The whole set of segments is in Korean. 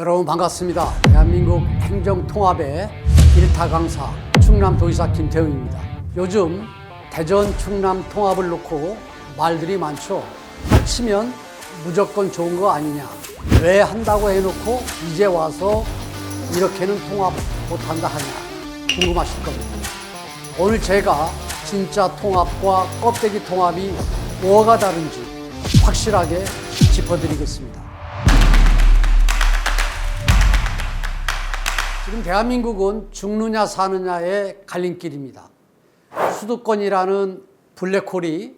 여러분 반갑습니다. 대한민국 행정통합의 일타 강사 충남도지사 김태웅입니다. 요즘 대전 충남 통합을 놓고 말들이 많죠. 합치면 무조건 좋은 거 아니냐, 왜 한다고 해놓고 이제 와서 이렇게는 통합 못한다 하냐 궁금하실 겁니다. 오늘 제가 진짜 통합과 껍데기 통합이 뭐가 다른지 확실하게 짚어드리겠습니다. 지금 대한민국은 죽느냐 사느냐의 갈림길입니다. 수도권이라는 블랙홀이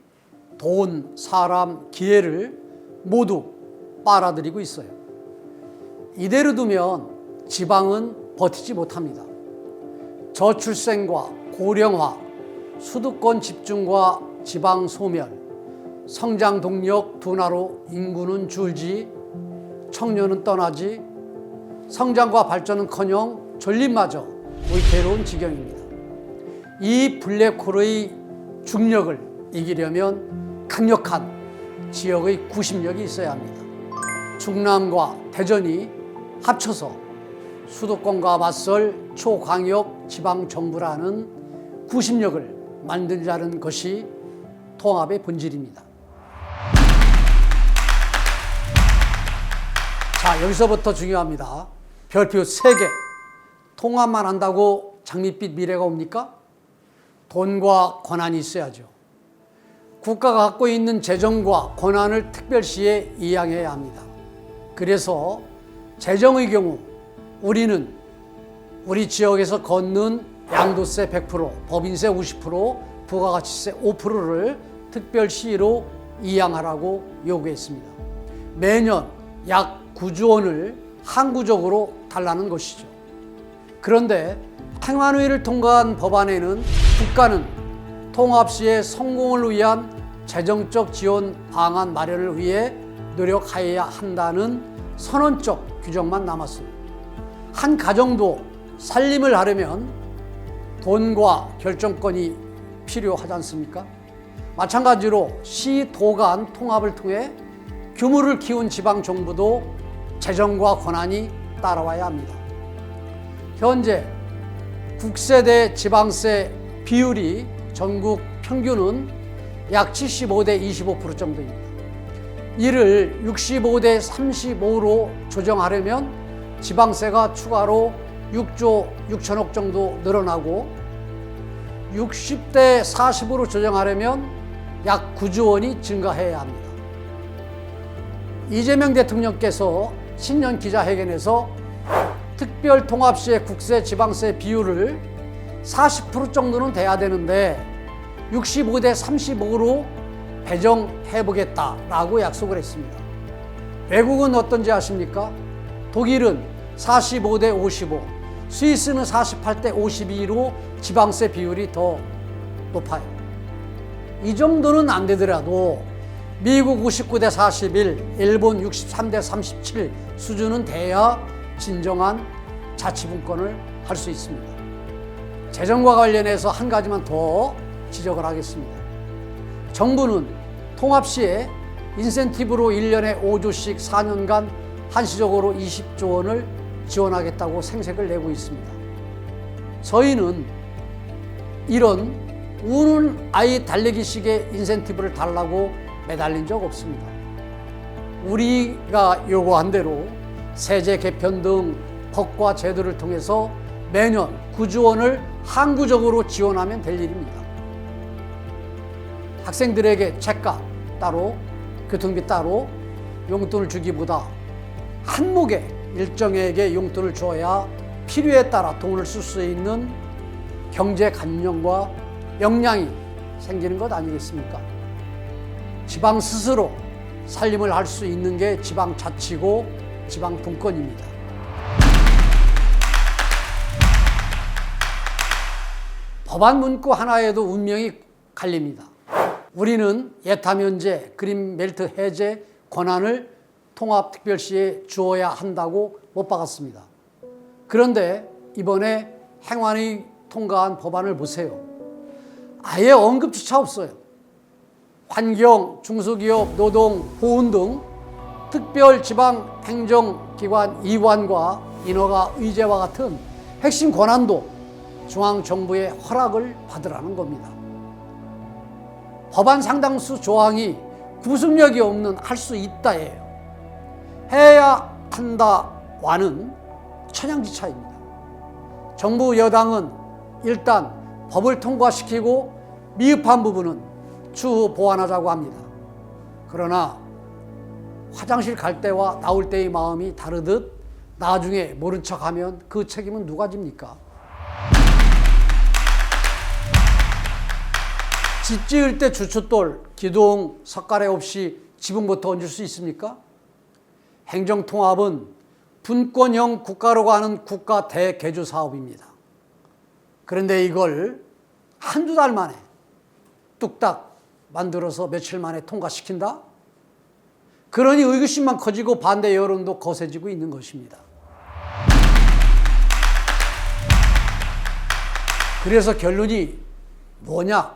돈, 사람, 기회를 모두 빨아들이고 있어요. 이대로 두면 지방은 버티지 못합니다. 저출생과 고령화, 수도권 집중과 지방 소멸, 성장 동력 둔화로 인구는 줄지, 청년은 떠나지, 성장과 발전은커녕 존립마저 위태로운 지경입니다. 이 블랙홀의 중력을 이기려면 강력한 지역의 구심력이 있어야 합니다. 충남과 대전이 합쳐서 수도권과 맞설 초광역 지방정부라는 구심력을 만들자는 것이 통합의 본질입니다. 자, 여기서부터 중요합니다. 별표 3개. 통합만 한다고 장밋빛 미래가 옵니까? 돈과 권한이 있어야죠. 국가가 갖고 있는 재정과 권한을 특별시에 이양해야 합니다. 그래서 재정의 경우 우리는 우리 지역에서 걷는 양도세 100%, 법인세 50%, 부가가치세 5%를 특별시로 이양하라고 요구했습니다. 매년 약 9조 원을 항구적으로 달라는 것이죠. 그런데 행안위를 통과한 법안에는 국가는 통합 시의 성공을 위한 재정적 지원 방안 마련을 위해 노력하여야 한다는 선언적 규정만 남았습니다. 한 가정도 살림을 하려면 돈과 결정권이 필요하지 않습니까? 마찬가지로 시, 도 간 통합을 통해 규모를 키운 지방정부도 재정과 권한이 따라와야 합니다. 현재 국세 대 지방세 비율이 전국 평균은 약 75대 25% 정도입니다. 이를 65대 35로 조정하려면 지방세가 추가로 6조 6천억 정도 늘어나고 60대 40으로 조정하려면 약 9조 원이 증가해야 합니다. 이재명 대통령께서 신년 기자회견에서 특별통합 시의 국세 지방세 비율을 40% 정도는 돼야 되는데 65대 35로 배정해보겠다라고 약속을 했습니다. 외국은 어떤지 아십니까? 독일은 45대 55, 스위스는 48대 52로 지방세 비율이 더 높아요. 이 정도는 안 되더라도 미국 59대 41, 일본 63대 37 수준은 돼야 진정한 자치분권을 할 수 있습니다. 재정과 관련해서 한 가지만 더 지적을 하겠습니다. 정부는 통합 시에 인센티브로 1년에 5조씩 4년간 한시적으로 20조 원을 지원하겠다고 생색을 내고 있습니다. 저희는 이런 우는 아이 달래기식의 인센티브를 달라고 매달린 적 없습니다. 우리가 요구한 대로 세제 개편 등 법과 제도를 통해서 매년 9조 원을 항구적으로 지원하면 될 일입니다. 학생들에게 책값 따로, 교통비 따로 용돈을 주기보다 한목에 일정에게 용돈을 줘야 필요에 따라 돈을 쓸 수 있는 경제 관념과 역량이 생기는 것 아니겠습니까? 지방 스스로 살림을 할 수 있는 게 지방 자치고 지방 분권입니다. 법안 문구 하나에도 운명이 갈립니다. 우리는 예타 면제, 그린 벨트 해제 권한을 통합특별시에 주어야 한다고 못 박았습니다. 그런데 이번에 행안위 통과한 법안을 보세요. 아예 언급조차 없어요. 환경, 중소기업, 노동, 보훈 등 특별지방행정기관 이관과 인허가 의제와 같은 핵심 권한도 중앙정부의 허락을 받으라는 겁니다. 법안 상당수 조항이 구속력이 없는 할 수 있다예요. 해야 한다와는 천양지차입니다. 정부 여당은 일단 법을 통과시키고 미흡한 부분은 추후 보완하자고 합니다. 그러나 화장실 갈 때와 나올 때의 마음이 다르듯 나중에 모른 척하면 그 책임은 누가 집니까? 집 지을 때 주춧돌, 기둥, 석가래 없이 지붕부터 얹을 수 있습니까? 행정통합은 분권형 국가로 가는 국가 대개조 사업입니다. 그런데 이걸 한두 달 만에 뚝딱 만들어서 며칠 만에 통과시킨다? 그러니 의구심만 커지고 반대 여론도 거세지고 있는 것입니다. 그래서 결론이 뭐냐?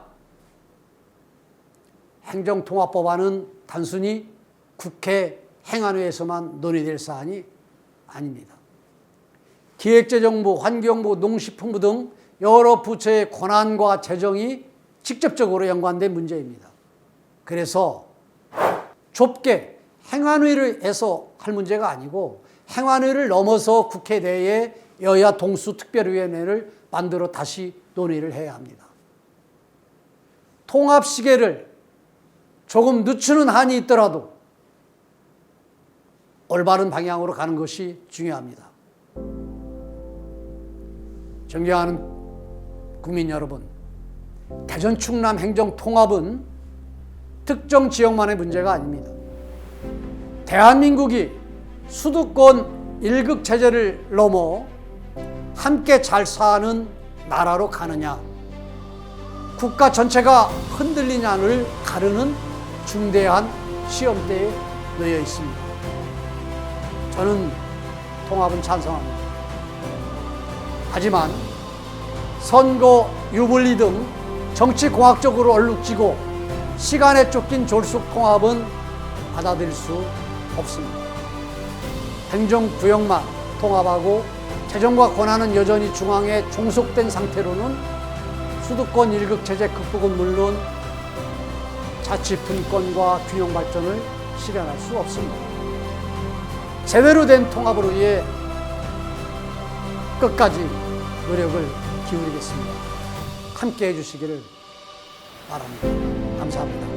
행정통합법안은 단순히 국회 행안위에서만 논의될 사안이 아닙니다. 기획재정부, 환경부, 농식품부 등 여러 부처의 권한과 재정이 직접적으로 연관된 문제입니다. 그래서 좁게 행안위에서 할 문제가 아니고 행안위를 넘어서 국회 내에 여야 동수특별위원회를 만들어 다시 논의를 해야 합니다. 통합 시계를 조금 늦추는 한이 있더라도 올바른 방향으로 가는 것이 중요합니다. 존경하는 국민 여러분, 대전 충남 행정통합은 특정 지역만의 문제가 아닙니다. 대한민국이 수도권 일극 체제를 넘어 함께 잘 사는 나라로 가느냐, 국가 전체가 흔들리냐를 가르는 중대한 시험대에 놓여 있습니다. 저는 통합은 찬성합니다. 하지만 선거 유불리 등 정치공학적으로 얼룩지고 시간에 쫓긴 졸속 통합은 받아들일 수 없습니다. 행정구역만 통합하고 재정과 권한은 여전히 중앙에 종속된 상태로는 수도권 일극체제 극복은 물론 자치분권과 균형 발전을 실현할 수 없습니다. 제대로 된 통합을 위해 끝까지 노력을 기울이겠습니다. 함께 해주시기를 바랍니다. 감사합니다.